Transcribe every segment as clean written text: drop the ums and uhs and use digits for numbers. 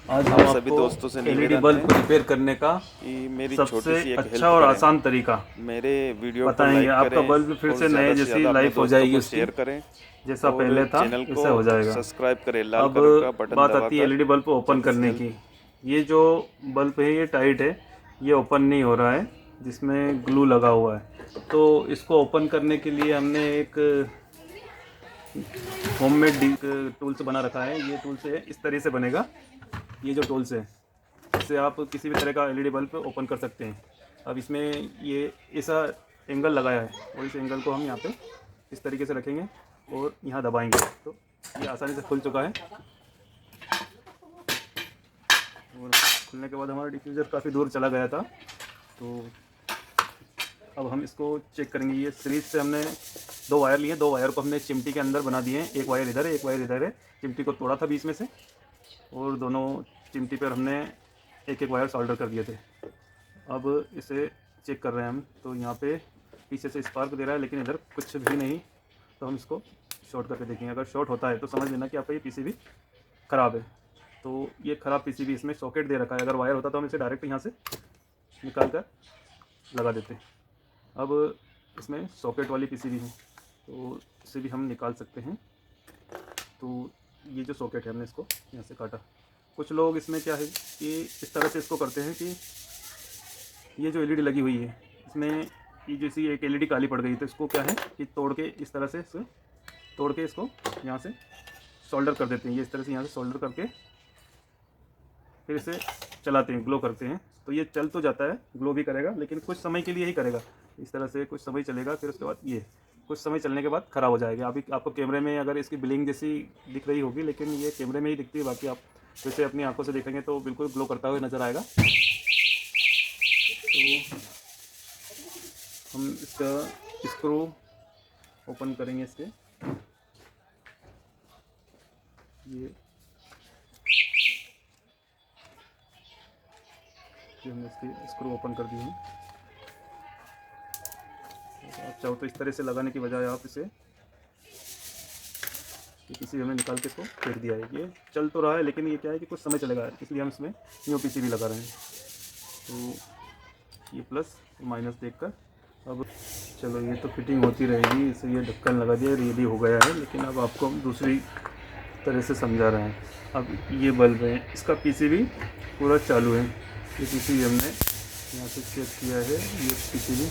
आज हम सभी आपको दोस्तों से एलईडी निवेदन बल्ब है को रिपेयर करने का कि मेरी छोटी सबसे सी एक अच्छा हेल्प और करें। आसान तरीका मेरे वीडियो को बताएंगे। लाइक आपका करें बल्ब फिर और से नए ज़्यादा से जैसी ज़्यादा अपने लाइफ हो दोस्तों जाएगी को उसकी, शेयर करें जैसा और पहले था चैनल को वैसा हो जाएगा। सब्सक्राइब करें लाल अब कलर का बटन बात आती है दबाकर। एलईडी बल्ब को ओपन जल्द से करने जल्द। की। ये जो बल्ब है ये टाइट है, ये ओपन नहीं हो रहा है, जिसमें ग्लू लगा हुआ है। तो इसको ओपन करने के लिए हमने एक होममेड टूल्स बना रखा है। ये टूल्स है इस तरह से बनेगा। ये जो टूल्स है इससे आप किसी भी तरह का एलईडी बल्ब ओपन कर सकते हैं। अब इसमें ये ऐसा एंगल लगाया है और इस एंगल को हम यहाँ पे इस तरीके से रखेंगे और यहाँ दबाएंगे तो ये आसानी से खुल चुका है। और खुलने के बाद हमारा डिफ्यूज़र काफ़ी दूर चला गया था। तो अब हम इसको चेक करेंगे। ये सीरीज से हमने दो वायर लिए, दो वायर को हमने चिमटी के अंदर बना दिए हैं। एक वायर इधर है, एक वायर इधर है। चिमटी को तोड़ा था बीच में से और दोनों चिमटी पर हमने एक एक वायर सोल्डर कर दिए थे। अब इसे चेक कर रहे हैं हम। तो यहाँ पे पीछे से स्पार्क दे रहा है लेकिन इधर कुछ भी नहीं। तो हम इसको शॉर्ट करके देखेंगे। अगर शॉर्ट होता है तो समझ लेना कि आपका ये पीसीबी ख़राब है। तो ये ख़राब पीसीबी, इसमें सॉकेट दे रखा है। अगर वायर होता तो हम इसे डायरेक्ट यहाँ से निकाल कर लगा देते। अब इसमें सॉकेट वाली पीसीबी है तो इसे भी हम निकाल सकते हैं। तो ये जो सॉकेट है हमने इसको यहाँ से काटा। कुछ लोग इसमें क्या है कि इस तरह से इसको करते हैं कि ये जो एलईडी लगी हुई है इसमें ये जैसी एक एलईडी काली पड़ गई तो इसको क्या है कि तोड़ के इस तरह से इसे तोड़ के इसको यहाँ से सोल्डर कर देते हैं। ये इस तरह से यहाँ से सोल्डर करके फिर इसे चलाते हैं, ग्लो करते हैं। तो ये चल तो जाता है, ग्लो भी करेगा, लेकिन कुछ समय के लिए ही करेगा। इस तरह से कुछ समय चलेगा, फिर उसके बाद ये कुछ समय चलने के बाद ख़राब हो जाएगा। अभी आपको कैमरे में अगर इसकी ब्लिंक जैसी दिख रही होगी, लेकिन ये कैमरे में ही दिखती है। बाकी आप जैसे अपनी आंखों से देखेंगे तो बिल्कुल ग्लो करता हुआ नज़र आएगा। तो हम इसका स्क्रू ओपन करेंगे इसके। ये हमने इसकी स्क्रू ओपन कर दी है। आप चाहो तो इस तरह से लगाने की बजाय आप इसे किसी हमने निकाल के इसको फेंक दिया है। ये चल तो रहा है लेकिन ये क्या है कि कुछ समय चलेगा, इसलिए हम इसमें न्यू पीसीबी लगा रहे हैं। तो ये प्लस माइनस देखकर अब चलो ये तो फिटिंग होती रहेगी। इसे ये ढक्कन लगा दिया, रेडी हो गया है। लेकिन अब आपको हम दूसरी तरह से समझा रहे हैं। अब ये बल्ब है, इसका पीसीबी पूरा चालू है। ये पीसीबी हमने यहाँ से चेक किया है, ये पीसीबी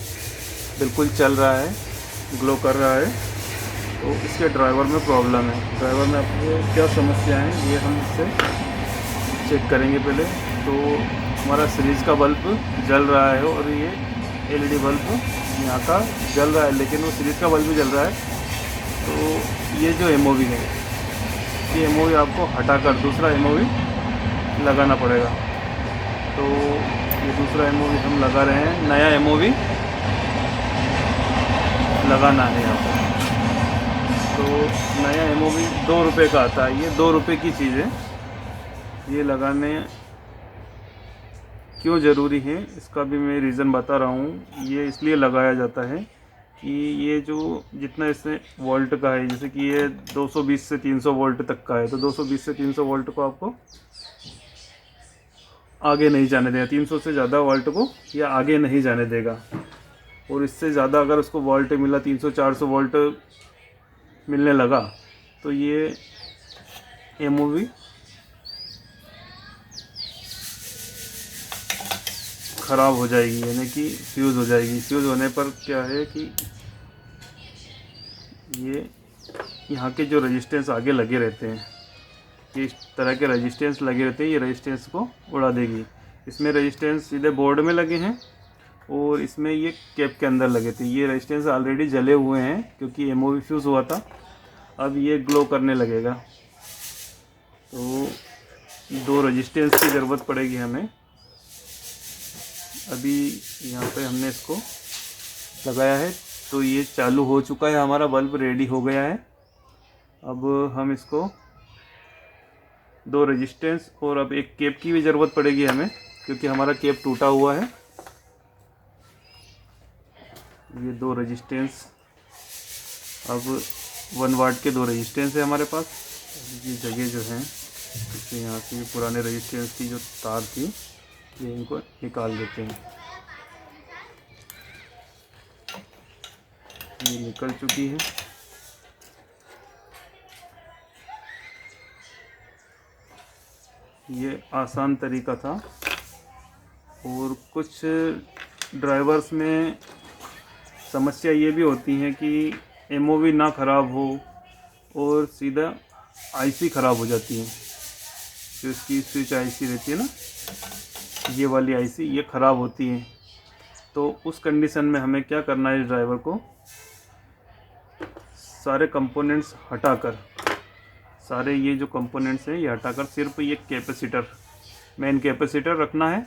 बिल्कुल चल रहा है, ग्लो कर रहा है। तो इसके ड्राइवर में प्रॉब्लम है। ड्राइवर में आपको क्या समस्या है ये हम इससे चेक करेंगे पहले। तो हमारा सीरीज का बल्ब जल रहा है और ये एलईडी बल्ब यहाँ का जल रहा है, लेकिन वो सीरीज का बल्ब भी जल रहा है। तो ये जो एमओवी है, ये एमओवी आपको हटाकर दूसरा एमओवी लगाना पड़ेगा। तो ये दूसरा एमओवी हम लगा रहे हैं, नया एमओवी लगाना है यहाँ पर। तो नया एमओवी 2 रुपये का आता है। ये 2 रुपये की चीज़ है। ये लगाने क्यों ज़रूरी है इसका भी मैं रीज़न बता रहा हूँ। ये इसलिए लगाया जाता है कि ये जो जितना इसमें वोल्ट का है, जैसे कि ये 220 से 300 वोल्ट तक का है, तो 220 से 300 वोल्ट को आपको आगे नहीं जाने देगा। 300 से ज़्यादा वोल्ट को ये आगे नहीं जाने देगा। और इससे ज़्यादा अगर उसको वोल्ट मिला, 300-400 वोल्ट मिलने लगा, तो ये एमओवी ख़राब हो जाएगी, यानी कि फ्यूज़ हो जाएगी। फ्यूज़ होने पर क्या है कि ये यहाँ के जो रेजिस्टेंस आगे लगे रहते हैं, ये इस तरह के रेजिस्टेंस लगे रहते हैं, ये रेजिस्टेंस को उड़ा देगी। इसमें रेजिस्टेंस सीधे बोर्ड में लगे हैं और इसमें ये कैप के अंदर लगे थे। ये रेजिस्टेंस ऑलरेडी जले हुए हैं क्योंकि एमओवी फ्यूज़ हुआ था। अब ये ग्लो करने लगेगा। तो 2 रेजिस्टेंस की ज़रूरत पड़ेगी हमें। अभी यहाँ पे हमने इसको लगाया है तो ये चालू हो चुका है, हमारा बल्ब रेडी हो गया है। अब हम इसको 2 रेजिस्टेंस और अब एक केप की भी ज़रूरत पड़ेगी हमें, क्योंकि हमारा केप टूटा हुआ है। ये 2 रेजिस्टेंस, अब 1 वाट के 2 रेजिस्टेंस है हमारे पास। ये जगह जो है इससे यहाँ से पुराने रेजिस्टेंस की जो तार थी ये इनको निकाल देते हैं। ये निकल चुकी है। ये आसान तरीका था। और कुछ ड्राइवर्स में समस्या ये भी होती है कि एमओवी ना ख़राब हो और सीधा आईसी ख़राब हो जाती है। जो इसकी स्विच आईसी रहती है ना, ये वाली आईसी ये ख़राब होती है। तो उस कंडीशन में हमें क्या करना है, इस ड्राइवर को सारे कंपोनेंट्स हटाकर, सारे ये जो कंपोनेंट्स हैं ये हटाकर सिर्फ ये कैपेसिटर, मेन कैपेसिटर रखना है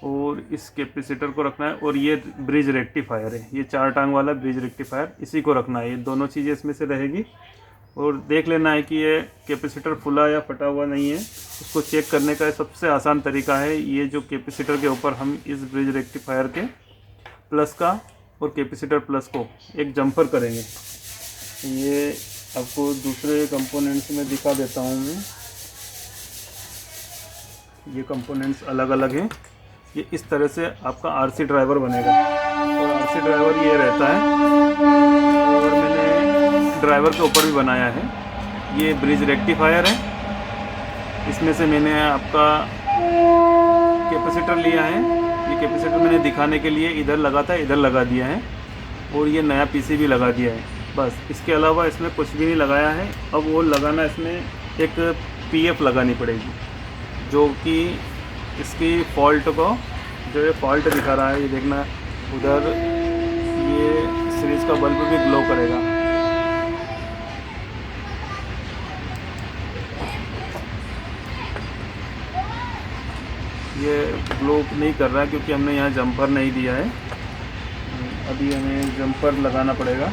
और इस कैपेसिटर को रखना है। और ये ब्रिज रेक्टिफायर है, ये 4 टांग वाला ब्रिज रेक्टिफायर, इसी को रखना है। ये दोनों चीज़ें इसमें से रहेगी। और देख लेना है कि ये कैपेसिटर फुला या फटा हुआ नहीं है। उसको चेक करने का सबसे आसान तरीका है, ये जो कैपेसिटर के ऊपर हम इस ब्रिज रेक्टिफायर के प्लस का और कैपेसिटर प्लस को एक जंपर करेंगे। ये आपको दूसरे कंपोनेंट्स में दिखा देता हूँ मैं। ये कंपोनेंट्स अलग अलग हैं। ये इस तरह से आपका आरसी ड्राइवर बनेगा और आरसी ड्राइवर ये रहता है। और मैंने ड्राइवर के ऊपर भी बनाया है। ये ब्रिज रेक्टिफायर है, इसमें से मैंने आपका कैपेसिटर लिया है। ये कैपेसिटर मैंने दिखाने के लिए इधर लगा था, इधर लगा दिया है। और ये नया पीसीबी लगा दिया है, बस। इसके अलावा इसमें कुछ भी नहीं लगाया है। अब वो लगाना, इसमें एक पीएफ लगानी पड़ेगी, जो कि इसकी फॉल्ट को, जो ये फॉल्ट दिखा रहा है, ये देखना उधर, ये सीरीज का बल्ब भी ग्लो करेगा। ये ग्लो नहीं कर रहा है क्योंकि हमने यहाँ जंपर नहीं दिया है। अभी हमें जंपर लगाना पड़ेगा।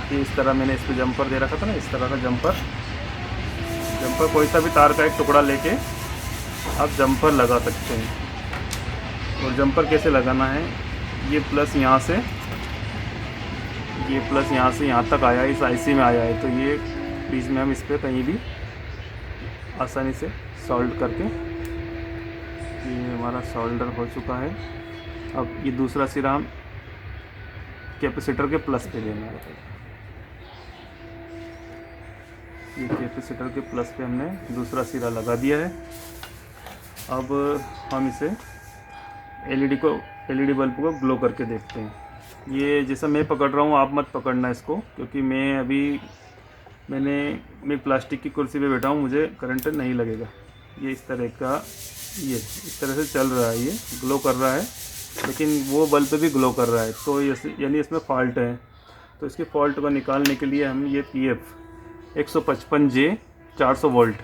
कि इस तरह मैंने इस पर जंपर दे रखा था ना, इस तरह का जंपर कोई सा भी तार का एक टुकड़ा लेके आप जंपर लगा सकते हैं। और जंपर कैसे लगाना है, ये प्लस यहाँ से, ये प्लस यहाँ से यहाँ तक आया है, इस आईसी में आया है। तो ये बीच में हम इस पर कहीं भी आसानी से सॉल्ड करके, ये हमारा सोल्डर हो चुका है। अब ये दूसरा सिरा हम कैपेसिटर के प्लस पे देना है। ये कैपेसिटर के प्लस पे हमने दूसरा सिरा लगा दिया है। अब हम इसे एलईडी बल्ब को ग्लो करके देखते हैं। ये जैसा मैं पकड़ रहा हूँ आप मत पकड़ना इसको, क्योंकि मैं प्लास्टिक की कुर्सी पे बैठा हूँ, मुझे करंट नहीं लगेगा। ये इस तरह का, ये इस तरह से चल रहा है, ये ग्लो कर रहा है, लेकिन वो बल्ब भी ग्लो कर रहा है। तो यानी इसमें फॉल्ट है। तो इसकी फॉल्ट को निकालने के लिए हम ये पीएफ 155J 400 वोल्ट,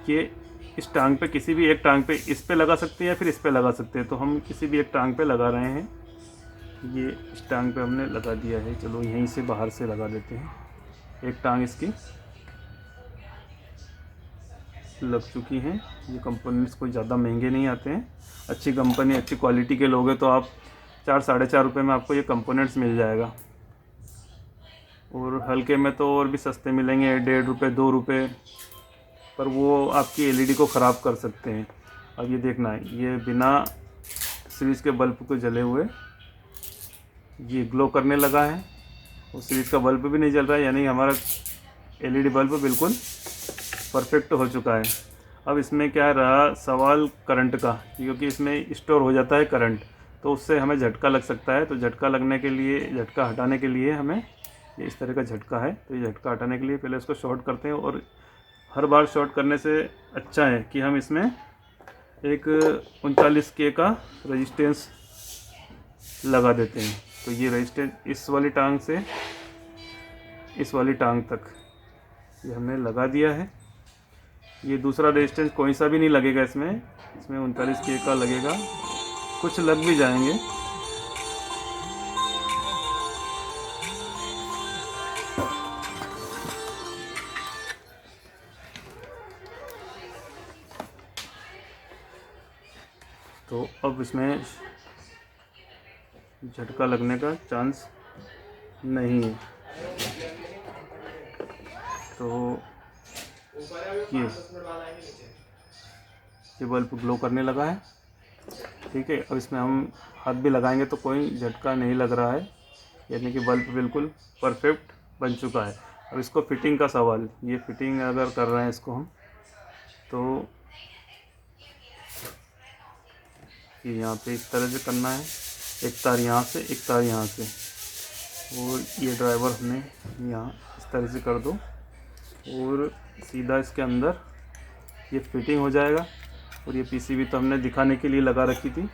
ये इस टांग पे, किसी भी एक टांग पे, इस पे लगा सकते हैं या फिर इस पे लगा सकते हैं। तो हम किसी भी एक टांग पे लगा रहे हैं। ये इस टांग पे हमने लगा दिया है। चलो यहीं से बाहर से लगा देते हैं। एक टांग इसकी लग चुकी है। ये कंपोनेंट्स कोई ज़्यादा महंगे नहीं आते हैं। अच्छी कंपनी, अच्छी क्वालिटी के लोगे तो आप 4-4.5 रुपये में आपको ये कंपोनेंट्स मिल जाएगा। और हल्के में तो और भी सस्ते मिलेंगे, 1.5 रुपये 2 रुपये, पर वो आपकी एलईडी को ख़राब कर सकते हैं। अब ये देखना है, ये बिना सीरीज़ के बल्ब को जले हुए ये ग्लो करने लगा है और सीरीज़ का बल्ब भी नहीं जल रहा है, यानी हमारा एलईडी बल्ब बिल्कुल परफेक्ट हो चुका है। अब इसमें क्या रहा सवाल करंट का, क्योंकि इसमें स्टोर हो जाता है करंट, तो उससे हमें झटका लग सकता है। तो झटका लगने के लिए, झटका हटाने के लिए हमें, ये इस तरह का झटका है, तो ये झटका हटाने के लिए पहले इसको शॉर्ट करते हैं। और हर बार शॉर्ट करने से अच्छा है कि हम इसमें एक 39K का रेजिस्टेंस लगा देते हैं। तो ये रेजिस्टेंस इस वाली टांग से इस वाली टांग तक ये हमने लगा दिया है। ये दूसरा रेजिस्टेंस कोई सा भी नहीं लगेगा इसमें 39K का लगेगा, कुछ लग भी जाएंगे। तो अब इसमें झटका लगने का चांस नहीं है। तो ये बल्ब ग्लो करने लगा है। ठीक है, अब इसमें हम हाथ भी लगाएंगे तो कोई झटका नहीं लग रहा है, यानी कि बल्ब बिल्कुल परफेक्ट बन चुका है। अब इसको फिटिंग का सवाल, ये फिटिंग अगर कर रहे हैं इसको हम, तो ये यहाँ पे इस तरह से करना है, एक तार यहाँ से, एक तार यहाँ से, और ये ड्राइवर हमने यहाँ इस तरह से कर दो और सीधा इसके अंदर ये फिटिंग हो जाएगा। और ये पीसीबी तो हमने दिखाने के लिए लगा रखी थी,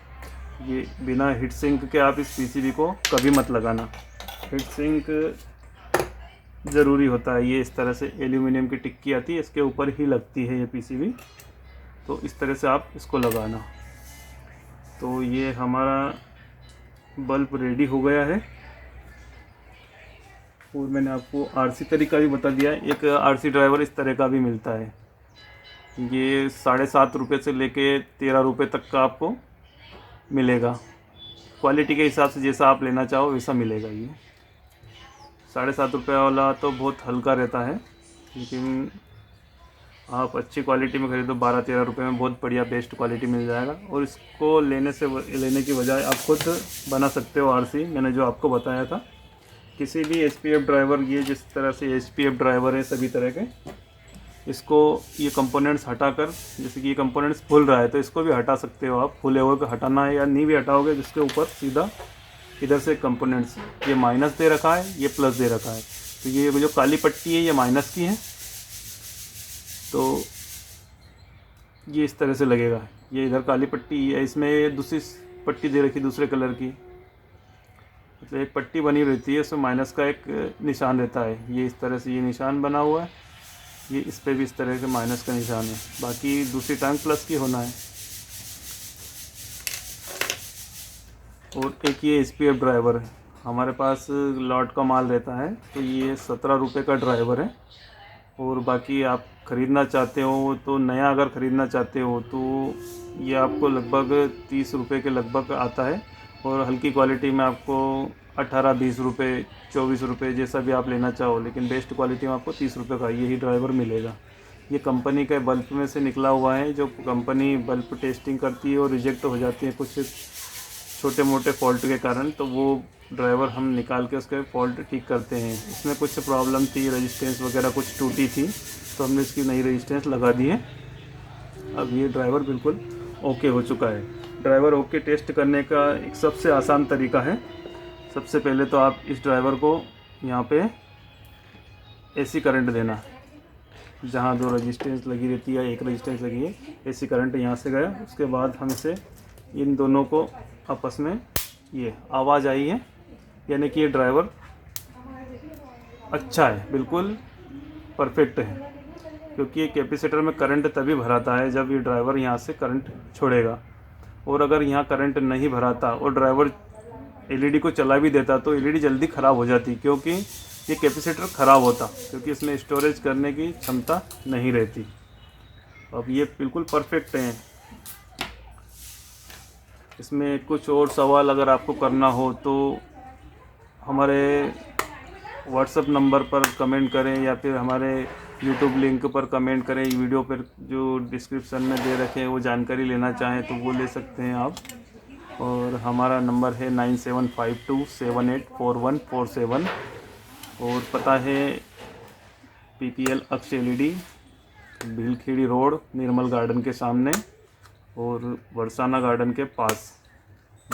ये बिना हीट सिंक के आप इस पीसीबी को कभी मत लगाना, हीट सिंक ज़रूरी होता है। ये इस तरह से एल्यूमिनियम की टिक्की आती है, इसके ऊपर ही लगती है ये पीसीबी, तो इस तरह से आप इसको लगाना। तो ये हमारा बल्ब रेडी हो गया है। और मैंने आपको आरसी तरीका भी बता दिया है। एक आरसी ड्राइवर इस तरह का भी मिलता है, ये 7.5 रुपये से लेके 13 रुपये तक का आपको मिलेगा। क्वालिटी के हिसाब से जैसा आप लेना चाहो वैसा मिलेगा। ये 7.5 रुपये वाला तो बहुत हल्का रहता है, लेकिन आप अच्छी क्वालिटी में खरीदो 12-13 रुपये में बहुत बढ़िया बेस्ट क्वालिटी मिल जाएगा। और इसको लेने की बजाय आप खुद बना सकते हो आरसी, मैंने जो आपको बताया था। किसी भी एचपीएफ ड्राइवर, ये जिस तरह से एचपीएफ ड्राइवर है सभी तरह के, इसको ये कंपोनेंट्स हटाकर, जैसे कि ये कंपोनेंट्स फूल रहा है तो इसको भी हटा सकते हो आप। फूले हुए को हटाना है या नहीं भी हटाओगे, जिसके ऊपर सीधा इधर से कंपोनेंट्स, ये माइनस दे रखा है, ये प्लस दे रखा है, तो ये जो काली पट्टी है ये माइनस की है, तो ये इस तरह से लगेगा। ये इधर काली पट्टी है, इसमें दूसरी पट्टी दे रखी दूसरे कलर की, मतलब एक पट्टी बनी रहती है, उसमें माइनस का एक निशान रहता है। ये इस तरह से ये निशान बना हुआ है, ये इस पे भी इस तरह के माइनस का निशान है, बाकी दूसरी टांग प्लस की होना है। और एक ये एचपीएफ ड्राइवर है, हमारे पास लॉट का माल रहता है, तो ये 17 रुपये का ड्राइवर है। और बाकी आप ख़रीदना चाहते हो तो नया अगर ख़रीदना चाहते हो तो ये आपको लगभग 30 रुपये के लगभग आता है। और हल्की क्वालिटी में आपको 18-20 रुपये 24 रुपये जैसा भी आप लेना चाहो, लेकिन बेस्ट क्वालिटी में आपको 30 रुपये का यही ड्राइवर मिलेगा। ये कंपनी के बल्ब में से निकला हुआ है, जो कंपनी बल्ब टेस्टिंग करती है और रिजेक्ट हो जाती है कुछ छोटे मोटे फॉल्ट के कारण, तो वो ड्राइवर हम निकाल के उसके फॉल्ट ठीक करते हैं। इसमें कुछ प्रॉब्लम थी, रेजिस्टेंस वगैरह कुछ टूटी थी, तो हमने इसकी नई रेजिस्टेंस लगा दी है। अब ये ड्राइवर बिल्कुल ओके हो चुका है। ड्राइवर ओके टेस्ट करने का एक सबसे आसान तरीका है, सबसे पहले तो आप इस ड्राइवर को यहाँ पे एसी करंट देना, जहाँ 2 रेजिस्टेंस लगी रहती है, 1 रेजिस्टेंस लगी है, एसी करंट यहाँ से गया। उसके बाद हम इसे इन दोनों को आपस में ये आवाज़ आई है, यानी कि ये ड्राइवर अच्छा है, बिल्कुल परफेक्ट है। क्योंकि ये कैपेसिटर में करंट तभी भराता है जब ये ड्राइवर यहाँ से करंट छोड़ेगा। और अगर यहाँ करंट नहीं भराता और ड्राइवर एलईडी को चला भी देता तो एलईडी जल्दी ख़राब हो जाती, क्योंकि ये कैपेसिटर ख़राब होता, क्योंकि इसमें स्टोरेज करने की क्षमता नहीं रहती। अब ये बिल्कुल परफेक्ट हैं। इसमें कुछ और सवाल अगर आपको करना हो तो हमारे व्हाट्सएप नंबर पर कमेंट करें, या फिर हमारे यूट्यूब लिंक पर कमेंट करें। वीडियो पर जो डिस्क्रिप्शन में दे रखे हैं वो जानकारी लेना चाहें तो वो ले सकते हैं आप। और हमारा नंबर है 9752784147, और पता है पीपीएल अक्ष एलईडी, भीलखेड़ी रोड, निर्मल गार्डन के सामने और बरसाना गार्डन के पास,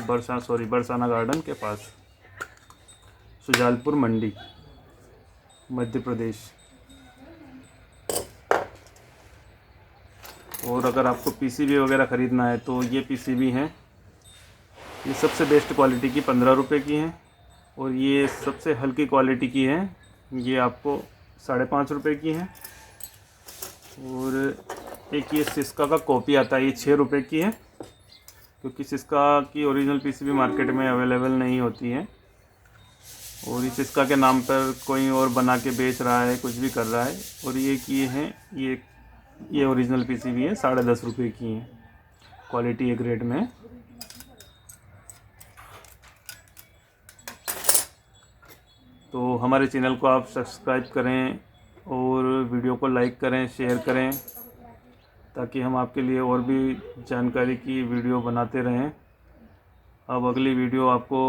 बरसाना गार्डन के पास, सुजालपुर मंडी, मध्य प्रदेश। और अगर आपको पीसीबी वगैरह ख़रीदना है तो ये पीसीबी हैं, ये सबसे बेस्ट क्वालिटी की 15 रुपये की हैं, और ये सबसे हल्की क्वालिटी की हैं, ये आपको 5.5 रुपये की हैं। और एक ये सिस्का का कॉपी आता है, ये 6 रुपये की है, क्योंकि सिस्का की ओरिजिनल पीसीबी मार्केट में अवेलेबल नहीं होती है, और ये सिस्का के नाम पर कोई और बना के बेच रहा है, कुछ भी कर रहा है। और ये किए हैं, ये ओरिजिनल पीसीबी है, 10.5 रुपये की हैं, क्वालिटी ए ग्रेड में। तो हमारे चैनल को आप सब्सक्राइब करें और वीडियो को लाइक करें, शेयर करें, ताकि हम आपके लिए और भी जानकारी की वीडियो बनाते रहें। अब अगली वीडियो आपको